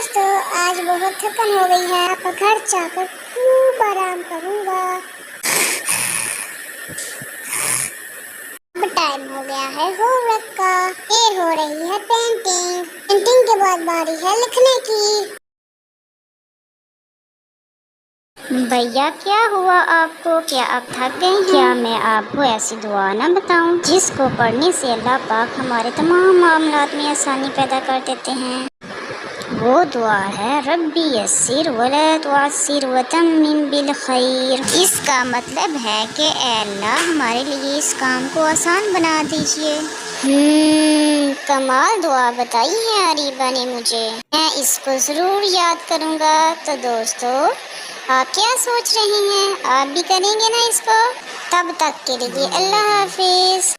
दोस्तों, आज बहुत थकन हो गई है। अब घर जाकर खूब आराम करूंगा। अब टाइम हो गया है होमवर्क का। ये हो रही है पेंटिंग। पेंटिंग के बाद बारी है लिखने की। भैया, क्या हुआ आपको? क्या आप थक गए हैं? क्या मैं आपको ऐसी दुआ न बताऊं जिसको पढ़ने से अल्लाह पाक हमारे तमाम मामलात में आसानी पैदा कर देते हैं। वो दुआ है रब्बी यस्सिर वला तुअस्सिर वतम्मिम बिल खैर। इसका मतलब है कि ऐ अल्लाह हमारे लिए इस काम को आसान बना दीजिए। कमाल दुआ बताई है अरीबा ने मुझे। मैं इसको ज़रूर याद करूँगा। तो दोस्तों, आप क्या सोच रहे हैं? आप भी करेंगे ना इसको? तब तक के लिए अल्लाह हाफिज़।